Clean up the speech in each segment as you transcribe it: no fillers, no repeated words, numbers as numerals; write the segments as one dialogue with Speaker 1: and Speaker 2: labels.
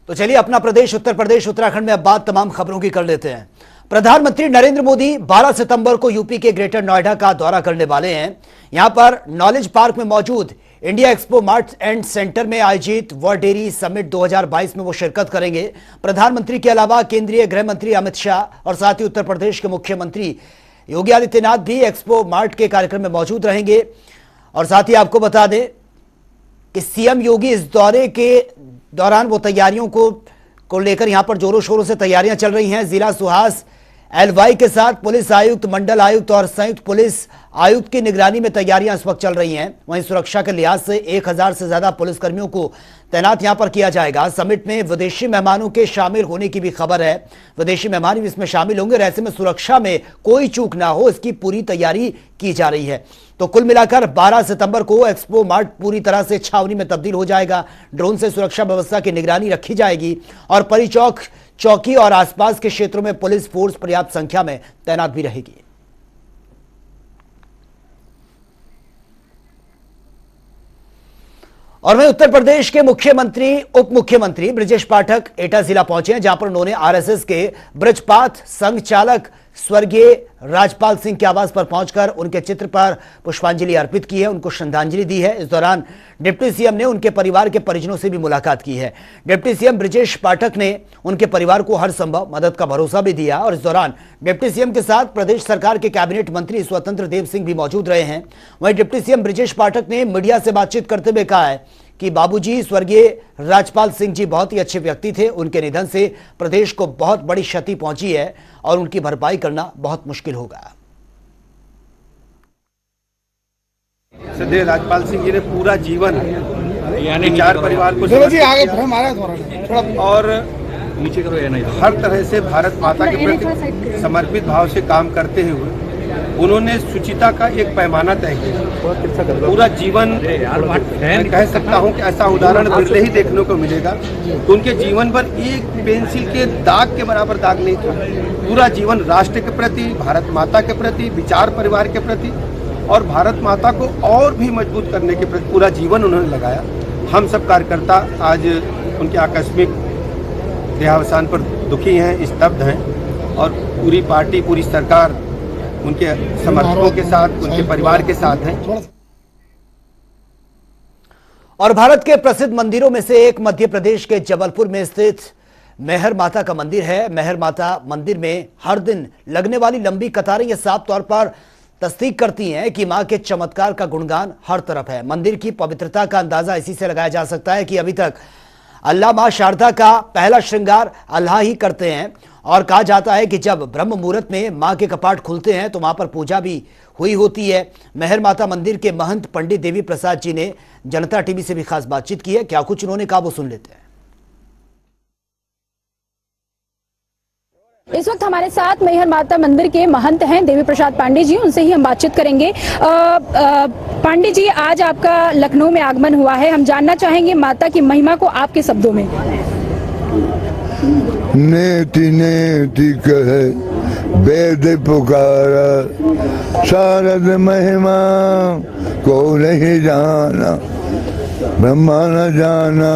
Speaker 1: तो चलिए अपना प्रदेश उत्तर प्रदेश उत्तराखंड में अब बात तमाम खबरों की कर लेते हैं। प्रधानमंत्री नरेंद्र मोदी 12 सितंबर को यूपी के ग्रेटर नोएडा का दौरा करने वाले हैं। यहां पर नॉलेज पार्क में मौजूद India expo mart and centre में आयोजित वर्ल्ड डेयरी समिट 2022 में वो शिरकत करेंगे। प्रधानमंत्री के अलावा केंद्रीय गृह मंत्री अमित शाह और साथ ही उत्तर प्रदेश के मुख्यमंत्री योगी आदित्यनाथ भी एक्सपो मार्ट के कार्यक्रम में मौजूद रहेंगे। और साथ ही आपको बता दें कि सीएम योगी इस दौरे के दौरान वो तैयारियों को लेकर यहां पर जोरों शोरों से तैयारियां चल रही हैं। जिला सुहास एलवाई के साथ पुलिस आयुक्त, मंडल आयुक्त और संयुक्त पुलिस आयुक्त की निगरानी में तैयारियां इस वक्त चल रही हैं। वहीं सुरक्षा के लिहाज से 1000 से ज्यादा पुलिसकर्मियों को तैनात यहां पर किया जाएगा। समिट में विदेशी मेहमानों के शामिल होने की भी खबर है। विदेशी मेहमान भी इसमें शामिल होंगे। ऐसे में सुरक्षा में कोई चूक ना हो, इसकी पूरी तैयारी की जा रही है। तो कुल मिलाकर 12 सितंबर को एक्सपो मार्ट पूरी तरह से छावनी में तब्दील हो जाएगा। ड्रोन से सुरक्षा व्यवस्था की निगरानी रखी जाएगी और परिचौक, चौकी और आसपास के क्षेत्रों में पुलिस फोर्स पर्याप्त संख्या में तैनात भी रहेगी। और वहीं उत्तर प्रदेश के मुख्यमंत्री उप मुख्यमंत्री ब्रजेश पाठक एटा जिला पहुंचे हैं, जहां पर उन्होंने आरएसएस के ब्रजपाथ संघ चालक स्वर्गीय राजपाल सिंह के आवास पर पहुंचकर उनके चित्र पर पुष्पांजलि अर्पित की है, उनको श्रद्धांजलि दी है। इस दौरान डिप्टी सीएम ने उनके परिवार के परिजनों से भी मुलाकात की है। डिप्टी सीएम ब्रजेश पाठक ने उनके परिवार को हर संभव मदद का भरोसा भी दिया। और इस दौरान डिप्टी सीएम के साथ प्रदेश सरकार के कैबिनेट मंत्री स्वतंत्र देव सिंह भी मौजूद रहे हैं। वहीं डिप्टी सीएम ब्रजेश पाठक ने मीडिया से बातचीत करते हुए कहा है कि बाबूजी स्वर्गीय राजपाल सिंह जी बहुत ही अच्छे व्यक्ति थे। उनके निधन से प्रदेश को बहुत बड़ी क्षति पहुंची है और उनकी भरपाई करना बहुत मुश्किल होगा।
Speaker 2: श्रद्धेय राजपाल सिंह जी ने पूरा जीवन चार परिवार को और हर तरह से भारत माता के प्रति समर्पित भाव से काम करते हुए उन्होंने शुचिता का एक पैमाना तय किया। पूरा जीवन मैं कह सकता हूं कि ऐसा उदाहरण बिरले ही देखने को मिलेगा। तो उनके जीवन पर एक पेंसिल के दाग के बराबर दाग नहीं था। पूरा जीवन राष्ट्र के प्रति, भारत माता के प्रति, विचार परिवार के प्रति और भारत माता को और भी मजबूत करने के प्रति पूरा जीवन उन्होंने लगाया। हम सब कार्यकर्ता आज उनके आकस्मिक देहावसान पर दुखी हैं, स्तब्ध हैं और पूरी पार्टी, पूरी सरकार उनके समर्थकों के साथ, उनके परिवार के साथ हैं।
Speaker 1: और भारत के प्रसिद्ध मंदिरों में से एक मध्य प्रदेश के जबलपुर में स्थित मेहर माता का मंदिर है। मेहर माता मंदिर में हर दिन लगने वाली लंबी कतारें ये साफ तौर पर तस्दीक करती हैं कि मां के चमत्कार का गुणगान हर तरफ है। मंदिर की पवित्रता का अंदाजा इसी से लगाया जा सकता है कि अभी तक अल्लाह मां शारदा का पहला श्रृंगार अल्लाह ही करते हैं। और कहा जाता है कि जब ब्रह्म मुहूर्त में मां के कपाट खुलते हैं तो वहां पर पूजा भी हुई होती है। मेहर माता मंदिर के महंत पंडित देवी प्रसाद जी ने जनता टीवी से भी खास बातचीत की है। क्या कुछ उन्होंने कहा वो सुन लेते हैं।
Speaker 3: इस वक्त हमारे साथ मेहर माता मंदिर के महंत हैं देवी प्रसाद पांडे जी, उनसे ही हम बातचीत करेंगे। पांडे जी, आज आपका लखनऊ में आगमन हुआ है, हम जानना चाहेंगे माता की महिमा को आपके शब्दों में।
Speaker 4: नेति नेति कहे वेद पुकारा, शारद महिमा को नहीं जाना, ब्रह्मा न जाना,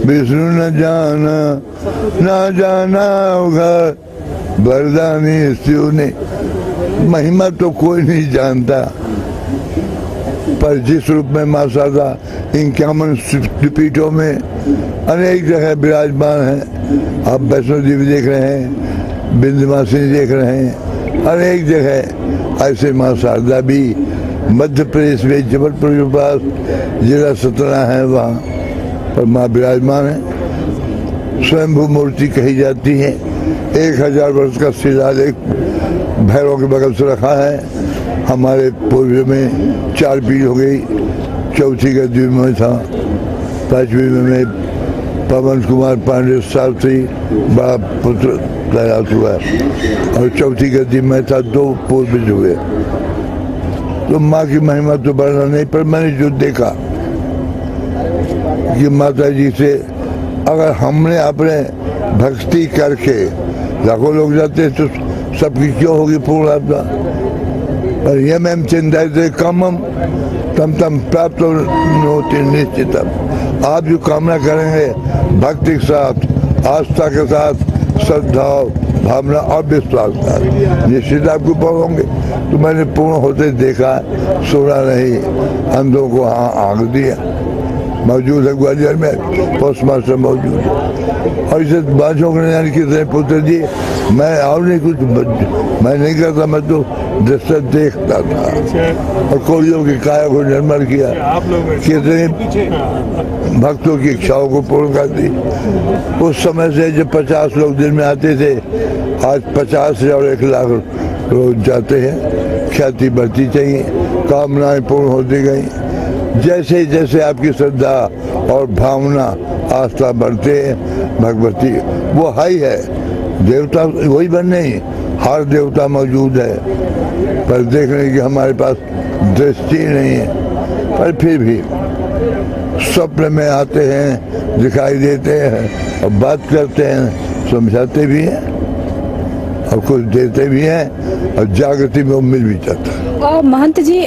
Speaker 4: विष्णु न जाना, न जाना होगा वरदानी शिव ने। महिमा तो कोई नहीं जानता, पर जिस रूप में मां शारदा 51 शक्तिपीठों में अनेक जगह विराजमान है। आप वैष्णो देवी देख रहे हैं, विंध्यवासिनी देख रहे हैं, अनेक जगह ऐसे मां शारदा भी मध्य प्रदेश में जबलपुर के पास जिला सतना है, वहाँ पर मां विराजमान है। स्वयंभू मूर्ति कही जाती है। 1000 वर्ष का शिलालेख भैरव के बगल से रखा है। हमारे पूर्व में 4 पीढ़ी हो गई। चौथी गद्दी में था, 5वीं में पवन कुमार पांडे शास्त्री बड़ा पुत्र तैयार हुआ है और चौथी गद्दी में था 2 पूर्वज हुए। तो माँ की महिमा तो बढ़ना नहीं, पर मैंने जो देखा कि माता जी से अगर हमने अपने भक्ति करके लाखों लोग जाते तो सबकी क्यों होगी पूर्ण आपदा। पर यम चिंता कमम तम तम प्राप्त होती निश्चितम। आप जो कामना करेंगे भक्ति के साथ, आस्था के साथ, श्रद्धा, भावना और विश्वास का निश्चित आपको पूर्ण होंगे। तो मैंने पूर्ण होते देखा, सुना नहीं, अंधों को आंख दिया, मौजूद है ग्वालियर में, पोस्ट मास्टर मौजूद है। और इसे बादशाहों के नैन कितने पुत्र जी, मैं और नहीं कुछ मैं नहीं करता, मैं तो दृष्टि देखता था। और कोलियों की काया को निर्मल किया, कितने भक्तों की इच्छाओं को पूर्ण कर दी। उस समय से जब 50 लोग दिन में आते थे, आज 50 से और 1 लाख रोज जाते हैं। ख्याति बढ़ती चाहिए, कामनाएं पूर्ण होती गई। जैसे जैसे आपकी श्रद्धा और भावना, आस्था बढ़ते हैं, भगवती वो हाई है, देवता वही बन नहीं, हर देवता मौजूद है, पर देखने की हमारे पास दृष्टि नहीं है। पर फिर भी स्वप्न में आते हैं, दिखाई देते हैं और बात करते हैं, समझाते भी हैं और कुछ देते भी हैं और जागृति में मिल भी जाता है।
Speaker 3: और महंत जी,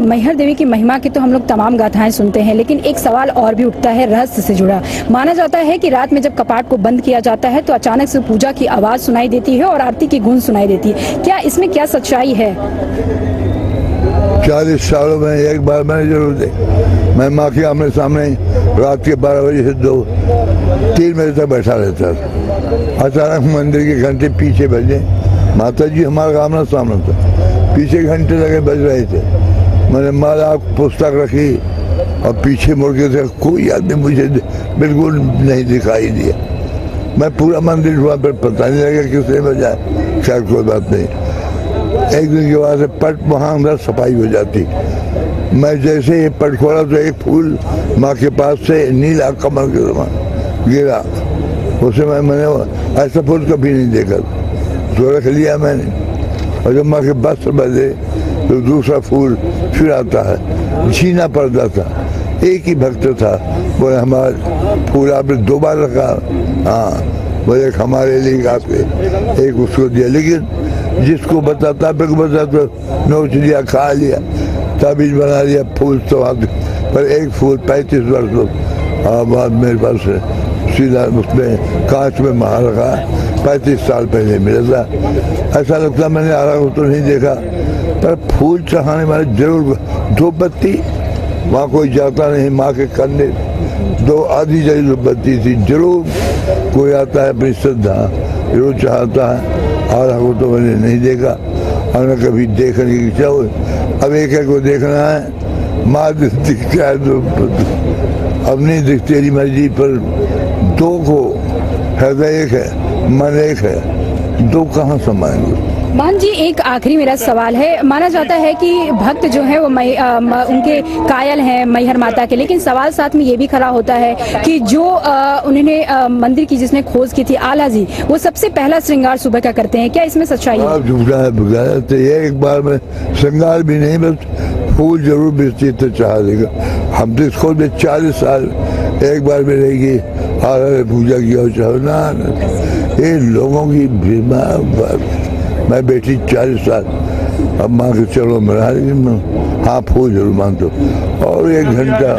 Speaker 3: मैहर देवी की महिमा की तो हम लोग तमाम गाथाएं सुनते हैं, लेकिन एक सवाल और भी उठता है रहस्य से जुड़ा। माना जाता है कि रात में जब कपाट को बंद किया जाता है तो अचानक से पूजा की आवाज सुनाई देती है और आरती की गूंज सुनाई देती है। क्या इसमें क्या सच्चाई है?
Speaker 4: 40 सालों में एक बार मैंने जरूर देखा। मैं माँ के आमने सामने रात के 12 बजे से 2-3 बजे तक बैठा रहता था। अचानक मंदिर के घंटे पीछे बजे, माता जी हमारा आमना सामना था, पीछे घंटे लगे बज रहे थे। मैंने माला पुस्तक रखी और पीछे मुड़ के देखा, कोई आदमी मुझे बिल्कुल नहीं दिखाई दिया। मैं पूरा मंदिर हुआ, पर पता नहीं लगा किसने बजाया। खैर कोई बात नहीं। एक दिन के बाद पट वहाँ अंदर सफाई हो जाती। मैं जैसे ही पट खोला तो एक फूल माँ के पास से नीला कमल के समान गिरा। उसे मैंने ऐसा फूल कभी नहीं देखा, तो रख लिया मैंने। और जब माँ के वस्त्र बजे तो दूसरा फूल फिर आता है, छीना पड़ता था। एक ही भक्त था, वो हमारा फूल आपने 2 बार रखा। हाँ, वो एक हमारे लिए आपके, एक उसको दिया। लेकिन जिसको बताता फिर बताता, नोच लिया, खा लिया, ताबीज बना लिया, फूल तो पर एक फूल 35 वर्ष बाद मेरे पास सीधा उसमें कांच में मार रखा, 35 साल पहले मिला था। ऐसा लगता मैंने आरा तो नहीं देखा, पर फूल चढ़ाने वाले जरूर 2 बत्ती, वहाँ कोई जाता नहीं, माँ के कंधे 2 आधी जली बत्ती थी। जरूर कोई आता है अपनी श्रद्धा जरूर चाहता है। आरा को तो मैंने नहीं देखा और न कभी देखने की इच्छा हुई। अब एक को देखना है, माँ दिखता है तो अब नहीं दिखती, तेरी मर्जी। पर 2 को हृदय एक है, मन एक है, 2 कहाँ समाएंगे?
Speaker 3: मान जी, एक आखिरी मेरा सवाल है। माना जाता है कि भक्त जो है वो उनके कायल हैं मैहर माता के, लेकिन सवाल साथ में ये भी खड़ा होता है कि जो उन्होंने मंदिर की जिसने खोज की थी आला जी, वो सबसे पहला श्रृंगार सुबह का करते हैं। क्या इसमें सच्चाई है?
Speaker 4: झूठा है, तो ये एक बार में श्रृंगार भी नहीं, बस फूल जरूर बेचती तो चाह देगा। हम तो इसको 40 साल एक बार में रहेगी, आला पूजा किया चाहो। ये लोगों की भीमा, मैं बेटी 40 साल, अब माँ के चलो मरा, लेकिन हाँ फूल जरूर मानते हो। और 1 घंटा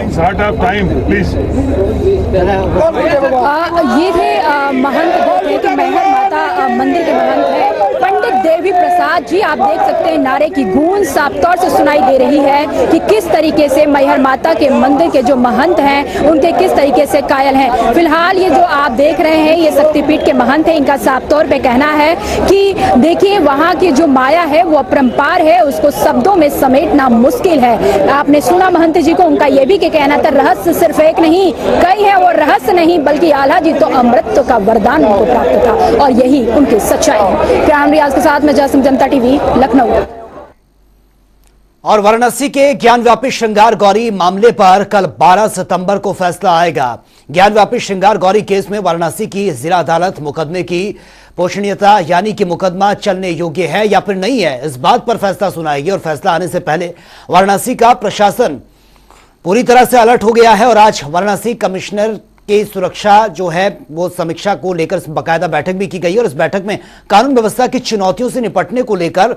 Speaker 3: ये थे महंत मैहर माता मंदिर के महंत है पंडित देवी प्रसाद जी। आप देख सकते हैं नारे की गूंज साफ तौर से सुनाई दे रही है कि किस तरीके से मैहर माता के मंदिर के जो महंत हैं उनके किस तरीके से कायल हैं। फिलहाल ये जो आप देख रहे हैं ये शक्तिपीठ के महंत हैं। इनका साफ तौर पे कहना है कि देखिए वहाँ की जो माया है वो अपरंपार है, उसको शब्दों में समेटना मुश्किल है। आपने सुना महंत जी को, उनका ये भी कि कहना था रहस्य सिर्फ एक नहीं कई है, वो रहस्य नहीं बल्कि आला जी तो अमृत का वरदान उनको प्राप्त था और यही उनकी सच्चाई है। ग्राम रियाज के साथ में जयसिंह, जनता टीवी, लखनऊ।
Speaker 1: और वाराणसी के ज्ञानव्यापी श्रृंगार गौरी मामले पर कल 12 सितंबर को फैसला आएगा। ज्ञानव्यापी श्रृंगार गौरी केस में वाराणसी की जिला अदालत मुकदमे की पोषणीयता यानी कि मुकदमा चलने योग्य है या फिर नहीं है, इस बात पर फैसला सुनाएगी। और फैसला आने से पहले वाराणसी का प्रशासन पूरी तरह से अलर्ट हो गया है और आज वाराणसी कमिश्नर की सुरक्षा जो है वो समीक्षा को लेकर बाकायदा बैठक भी की गई और इस बैठक में कानून व्यवस्था की चुनौतियों से निपटने को लेकर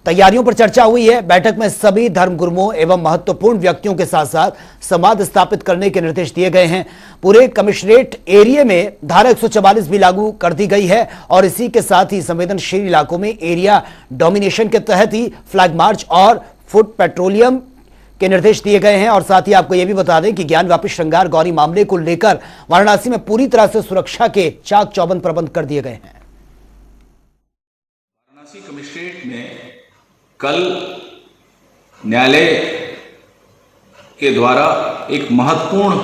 Speaker 1: तैयारियों पर चर्चा हुई है। बैठक में सभी धर्मगुरुओं एवं महत्वपूर्ण व्यक्तियों के साथ साथ संवाद स्थापित करने के निर्देश दिए गए हैं। पूरे कमिश्नरेट एरिया में धारा 144 भी लागू कर दी गई है और इसी के साथ ही संवेदनशील इलाकों में एरिया डोमिनेशन के तहत ही फ्लैग मार्च और फुट पेट्रोलियम के निर्देश दिए गए हैं। और साथ ही आपको यह भी बता दें कि ज्ञानव्यापी श्रृंगार गौरी मामले को लेकर वाराणसी में पूरी तरह से सुरक्षा के चाक चौबंद प्रबंध कर दिए गए हैं।
Speaker 5: वाराणसी कमिश्नरेट में कल न्यायालय के द्वारा एक महत्वपूर्ण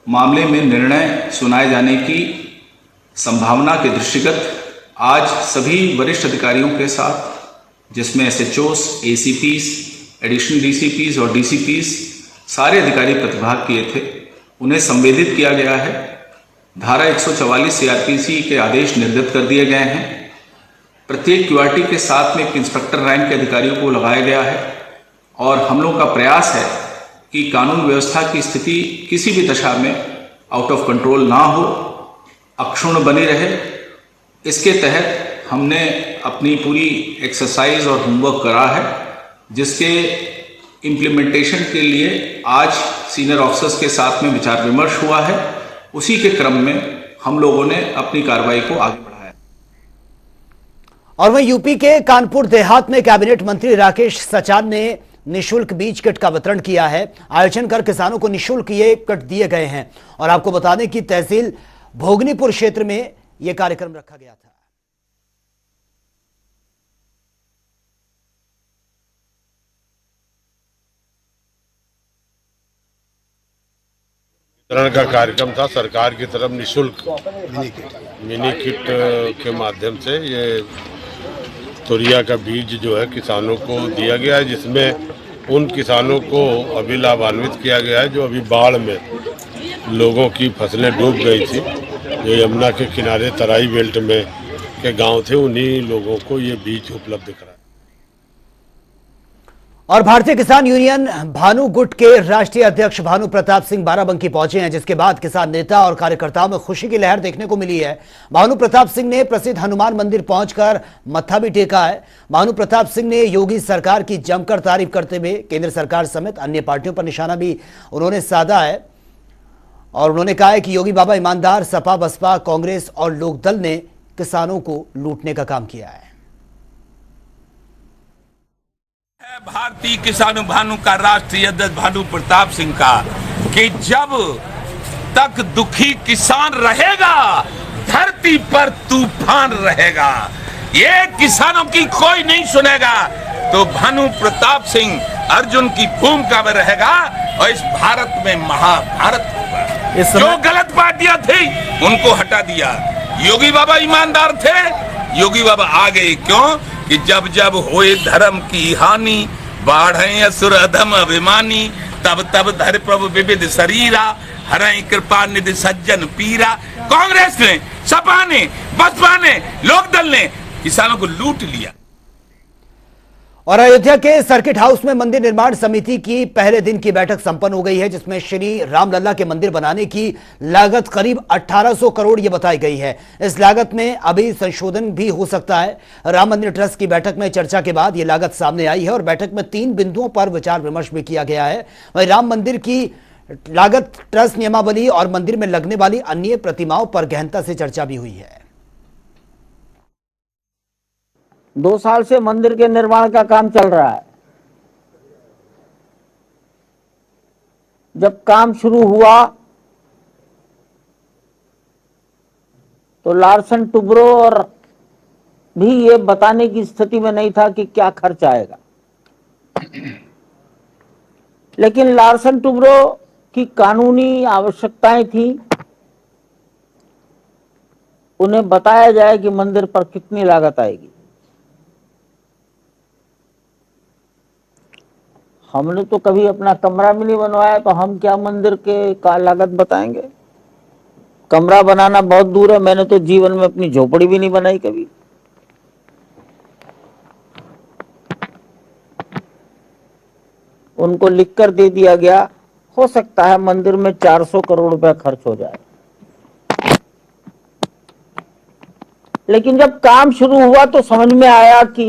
Speaker 5: मामले में निर्णय सुनाए जाने की संभावना के दृष्टिगत आज सभी वरिष्ठ अधिकारियों के साथ, जिसमें एसएचओस, एसीपीस, एडिशनल डीसीपीस और डीसीपीस सारे अधिकारी प्रतिभाग किए थे, उन्हें संवेदित किया गया है। धारा 144 सीआरपीसी के आदेश निर्गत कर दिए गए हैं। प्रत्येक क्यूआरटी के साथ में एक इंस्पेक्टर रैंक के अधिकारियों को लगाया गया है और हम लोग का प्रयास है कि कानून व्यवस्था की स्थिति किसी भी दशा में आउट ऑफ कंट्रोल ना हो, अक्षुण्ण बनी रहे। इसके तहत हमने अपनी पूरी एक्सरसाइज और होमवर्क करा है, जिसके इम्प्लीमेंटेशन के लिए आज सीनियर ऑफिसर्स के साथ में विचार विमर्श हुआ है। उसी के क्रम में हम लोगों ने अपनी कार्रवाई को आगे बढ़ाया।
Speaker 1: और वहीं यूपी के कानपुर देहात में कैबिनेट मंत्री राकेश सचान ने निशुल्क बीज किट का वितरण किया है। आयोजन कर किसानों को निशुल्क ये किट दिए गए हैं। और आपको बता दें कि तहसील भोगनीपुर क्षेत्र में यह कार्यक्रम रखा गया था।
Speaker 6: वितरण का कार्यक्रम था। सरकार की तरफ निशुल्क मिनी किट के माध्यम से ये तुरिया का बीज जो है किसानों को दिया गया है, जिसमें उन किसानों को अभी लाभान्वित किया गया है जो अभी बाढ़ में लोगों की फसलें डूब गई थी। जो यमुना के किनारे तराई बेल्ट में के गांव थे, उन्हीं लोगों को ये बीज उपलब्ध कराया।
Speaker 1: और भारतीय किसान यूनियन भानु गुट के राष्ट्रीय अध्यक्ष भानु प्रताप सिंह बाराबंकी पहुंचे हैं, जिसके बाद किसान नेता और कार्यकर्ताओं में खुशी की लहर देखने को मिली है। भानु प्रताप सिंह ने प्रसिद्ध हनुमान मंदिर पहुंचकर मत्था भी टेका है। भानु प्रताप सिंह ने योगी सरकार की जमकर तारीफ करते हुए केंद्र सरकार समेत अन्य पार्टियों पर निशाना भी उन्होंने साधा है। और उन्होंने कहा है कि योगी बाबा ईमानदार, सपा, बसपा, कांग्रेस और लोकदल ने किसानों को लूटने का काम किया है।
Speaker 7: भारतीय किसान भानु का राष्ट्रीय अध्यक्ष भानु प्रताप सिंह का कि जब तक दुखी किसान रहेगा धरती पर तूफान रहेगा। ये किसानों की कोई नहीं सुनेगा तो भानु प्रताप सिंह अर्जुन की भूमिका में रहेगा और इस भारत में महाभारत होगा। जो गलत पार्टियां थी उनको हटा दिया। योगी बाबा ईमानदार थे, योगी बाबा आ गए। क्यों कि जब जब होए धर्म की हानि, बाढ़े असुर अधम अभिमानी, तब तब धर प्रभु विविध शरीरा, हरई कृपा निधि सज्जन पीरा। कांग्रेस ने, सपा ने, बसपा ने, लोकदल ने किसानों को लूट लिया।
Speaker 1: और अयोध्या के सर्किट हाउस में मंदिर निर्माण समिति की पहले दिन की बैठक संपन्न हो गई है, जिसमें श्री रामलला के मंदिर बनाने की लागत करीब 1800 करोड़ ये बताई गई है। इस लागत में अभी संशोधन भी हो सकता है। राम मंदिर ट्रस्ट की बैठक में चर्चा के बाद ये लागत सामने आई है और बैठक में 3 बिंदुओं पर विचार विमर्श भी किया गया है। वहीं राम मंदिर की लागत, ट्रस्ट नियमावली और मंदिर में लगने वाली अन्य प्रतिमाओं पर गहनता से चर्चा भी हुई है।
Speaker 8: 2 साल से मंदिर के निर्माण का काम चल रहा है। जब काम शुरू हुआ तो लार्सन टुब्रो और भी ये बताने की स्थिति में नहीं था कि क्या खर्च आएगा, लेकिन लार्सन टुब्रो की कानूनी आवश्यकताएं थी। उन्हें बताया जाए कि मंदिर पर कितनी लागत आएगी। हमने तो कभी अपना कमरा भी नहीं बनवाया, तो हम क्या मंदिर के का लागत बताएंगे। कमरा बनाना बहुत दूर है, मैंने तो जीवन में अपनी झोपड़ी भी नहीं बनाई कभी। उनको लिखकर दे दिया गया, हो सकता है मंदिर में 400 करोड़ रुपए खर्च हो जाए। लेकिन जब काम शुरू हुआ तो समझ में आया कि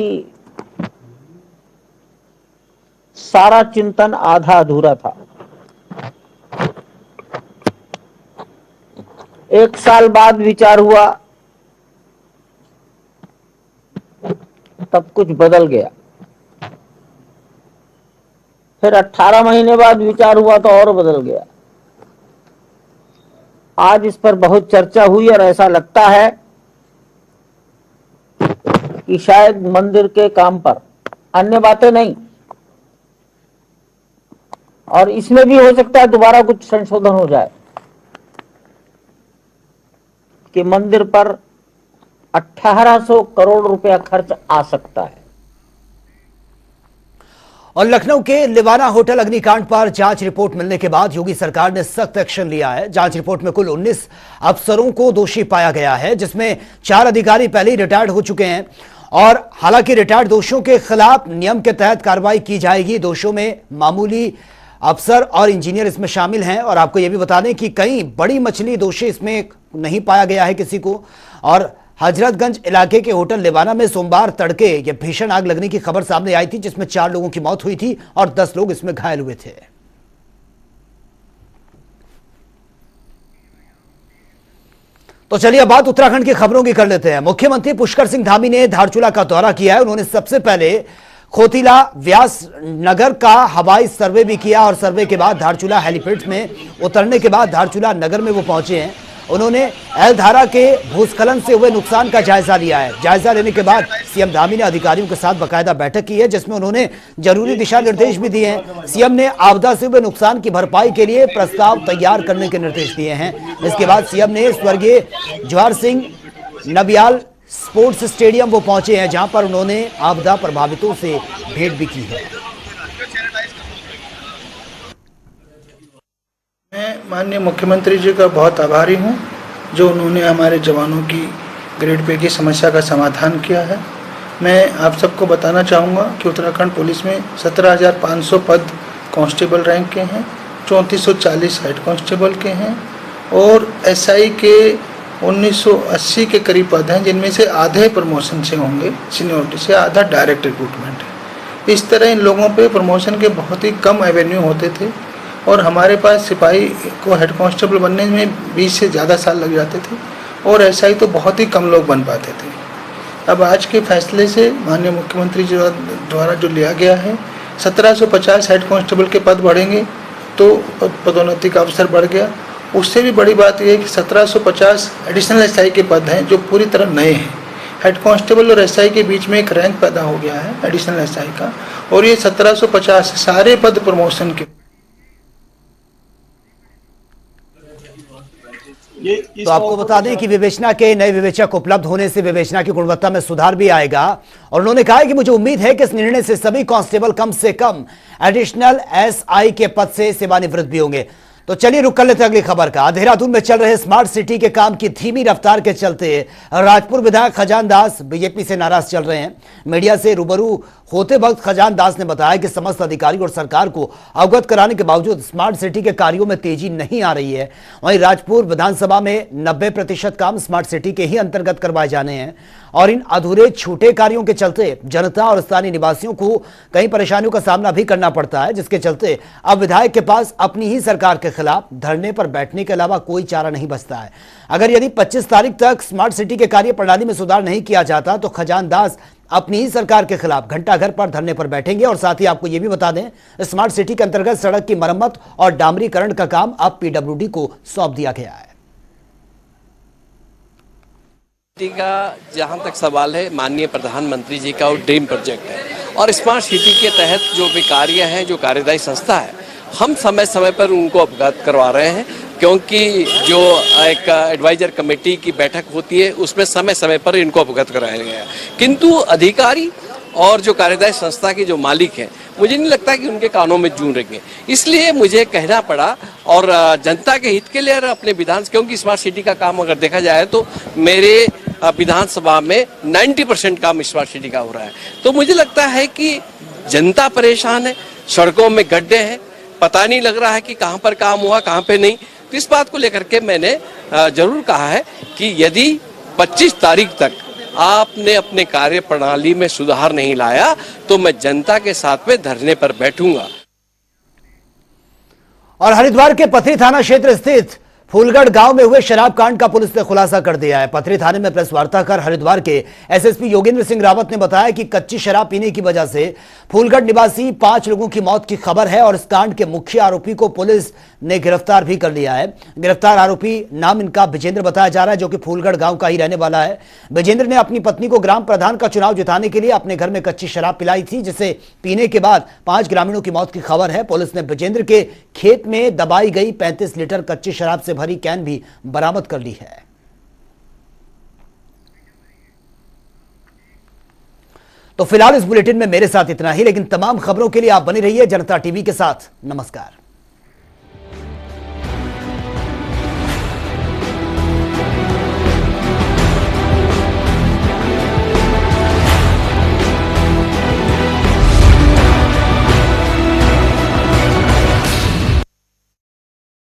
Speaker 8: सारा चिंतन आधा अधूरा था। 1 साल बाद विचार हुआ, तब कुछ बदल गया। फिर 18 महीने बाद विचार हुआ तो और बदल गया। आज इस पर बहुत चर्चा हुई और ऐसा लगता है कि शायद मंदिर के काम पर, अन्य बातें नहीं, और इसमें भी हो सकता है दोबारा कुछ संशोधन हो जाए कि मंदिर पर 1800 करोड़ रुपया खर्च आ सकता है।
Speaker 1: और लखनऊ के लिवाना होटल अग्निकांड पर जांच रिपोर्ट मिलने के बाद योगी सरकार ने सख्त एक्शन लिया है। जांच रिपोर्ट में कुल 19 अफसरों को दोषी पाया गया है, जिसमें 4 अधिकारी पहले ही रिटायर्ड हो चुके हैं। और हालांकि रिटायर्ड दोषियों के खिलाफ नियम के तहत कार्रवाई की जाएगी। दोषियों में मामूली अफसर और इंजीनियर इसमें शामिल हैं। और आपको यह भी बता दें कि कई बड़ी मछली दोषी इसमें नहीं पाया गया है किसी को। और हजरतगंज इलाके के होटल लिवाना में सोमवार तड़के यह भीषण आग लगने की खबर सामने आई थी, जिसमें 4 लोगों की मौत हुई थी और 10 लोग इसमें घायल हुए थे। तो चलिए अब बात उत्तराखंड की खबरों की कर लेते हैं। मुख्यमंत्री पुष्कर सिंह धामी ने धारचूला का दौरा किया है। उन्होंने सबसे पहले खोतीला व्यास नगर का हवाई सर्वे भी किया और सर्वे के बाद धारचूला हेलीपैड में उतरने के बाद धारचूला नगर में वो पहुंचे हैं। उन्होंने एलधारा के भूस्खलन से हुए नुकसान का जायजा लिया है। जायजा लेने के बाद सीएम धामी ने अधिकारियों के साथ बकायदा बैठक की है, जिसमें उन्होंने जरूरी दिशा निर्देश भी दिए हैं। सीएम ने आपदा से हुए नुकसान की भरपाई के लिए प्रस्ताव तैयार करने के निर्देश दिए हैं। इसके बाद सीएम ने स्वर्गीय जवाहर सिंह नबियाल स्पोर्ट्स स्टेडियम वो पहुंचे हैं, जहां पर उन्होंने आपदा प्रभावितों से भेंट भी की है।
Speaker 9: मैं माननीय मुख्यमंत्री जी का बहुत आभारी हूं, जो उन्होंने हमारे जवानों की ग्रेड पे की समस्या का समाधान किया है। मैं आप सबको बताना चाहूँगा कि उत्तराखंड पुलिस में 17,500 पद कांस्टेबल रैंक के हैं, 3440 हेड कांस्टेबल के हैं और एसआई के 1980 के करीब पद हैं, जिनमें से आधे प्रमोशन से होंगे, सीनियरिटी से, आधा डायरेक्ट रिक्रूटमेंट है। इस तरह इन लोगों पे प्रमोशन के बहुत ही कम एवेन्यू होते थे और हमारे पास सिपाही को हेड कांस्टेबल बनने में 20 से ज़्यादा साल लग जाते थे और एसआई तो बहुत ही कम लोग बन पाते थे। अब आज के फैसले से माननीय मुख्यमंत्री जी द्वारा जो लिया गया है, 1750 हेड कांस्टेबल के पद बढ़ेंगे तो पदोन्नति का अवसर बढ़ गया। उससे भी बड़ी बात यह है कि 1750 एडिशनल एसआई के पद हैं जो पूरी तरह नए हैं। हेड कांस्टेबल और एसआई के बीच में एक रैंक पैदा हो गया है एडिशनल एसआई का, और ये 1750 सारे पद प्रमोशन के।
Speaker 1: तो आपको बता दें कि विवेचना के नए विवेचक उपलब्ध होने से विवेचना की गुणवत्ता में सुधार भी आएगा। और उन्होंने कहा है कि मुझे उम्मीद है कि इस निर्णय से सभी कांस्टेबल कम से कम एडिशनल एसआई के पद से सेवानिवृत्त भी होंगे। तो चलिए रुक कर लेते हैं अगली खबर का। देहरादून में चल रहे स्मार्ट सिटी के काम की धीमी रफ्तार के चलते राजपुर विधायक खजान दास बीजेपी से नाराज चल रहे हैं। मीडिया से रूबरू होते वक्त खजान दास ने बताया कि समस्त अधिकारी और सरकार को अवगत कराने के बावजूद स्मार्ट सिटी के कार्यों में तेजी नहीं आ रही है। वहीं राजपुर विधानसभा में 90% काम स्मार्ट सिटी के ही अंतर्गत करवाए जाने हैं और इन अधूरे छूटे कार्यों के चलते जनता और स्थानीय निवासियों को कई परेशानियों का सामना भी करना पड़ता है, जिसके चलते अब विधायक के पास अपनी ही सरकार के खिलाफ धरने पर बैठने के अलावा कोई चारा नहीं बचता है। अगर यदि 25 तारीख तक स्मार्ट सिटी के कार्य प्रणाली में सुधार नहीं किया जाता तो खजान दास अपनी ही सरकार के खिलाफ घंटाघर पर धरने पर बैठेंगे। और साथ ही आपको यह भी बता दें, स्मार्ट सिटी के अंतर्गत सड़क की मरम्मत और डामरीकरण का काम अब पीडब्ल्यूडी को सौंप दिया गया है।
Speaker 10: का जहां तक सवाल है, माननीय प्रधानमंत्री जी का वो ड्रीम प्रोजेक्ट है और स्मार्ट सिटी के तहत जो भी कार्य है, जो कार्यदायी संस्था है, हम समय समय पर उनको अवगत करवा रहे हैं, क्योंकि जो एक एडवाइजर कमेटी की बैठक होती है उसमें समय समय पर इनको अवगत कराया गया है। किंतु अधिकारी और जो कार्यदायी संस्था के जो मालिक हैं, मुझे नहीं लगता कि उनके कानों में जूं रहेंगे, इसलिए मुझे कहना पड़ा और जनता के हित के लिए अपने विधान, क्योंकि स्मार्ट सिटी का काम अगर देखा जाए तो मेरे विधानसभा में 90% काम स्मार्ट सिटी का हो रहा है। तो मुझे लगता है कि जनता परेशान है, सड़कों में गड्ढे हैं, पता नहीं लग रहा है कि कहां पर काम हुआ कहां पे नहीं। तो इस बात को लेकर के मैंने जरूर कहा है कि यदि 25 तारीख तक आपने अपने कार्य प्रणाली में सुधार नहीं लाया तो मैं जनता के साथ में धरने पर बैठूंगा।
Speaker 1: और हरिद्वार के पथरी थाना क्षेत्र स्थित फूलगढ़ गांव में हुए शराब कांड का पुलिस ने खुलासा कर दिया है। पथरी थाने में प्रेस वार्ता कर हरिद्वार के एसएसपी योगेंद्र सिंह रावत ने बताया कि कच्ची शराब पीने की वजह से फूलगढ़ निवासी 5 लोगों की मौत की खबर है और इस कांड के मुख्य आरोपी को पुलिस ने गिरफ्तार भी कर लिया है। गिरफ्तार आरोपी नाम इनका विजेंद्र बताया जा रहा है, जो कि फूलगढ़ गांव का ही रहने वाला है। विजेंद्र ने अपनी पत्नी को ग्राम प्रधान का चुनाव जिताने के लिए अपने घर में कच्ची शराब पिलाई थी, जिसे पीने के बाद 5 ग्रामीणों की मौत की खबर है। पुलिस ने विजेंद्र के खेत में दबाई गई 35 लीटर कच्ची शराब से भरी कैन भी बरामद कर ली है। तो फिलहाल इस बुलेटिन में मेरे साथ इतना ही, लेकिन तमाम खबरों के लिए आप बने रहिए जनता टीवी के साथ। नमस्कार।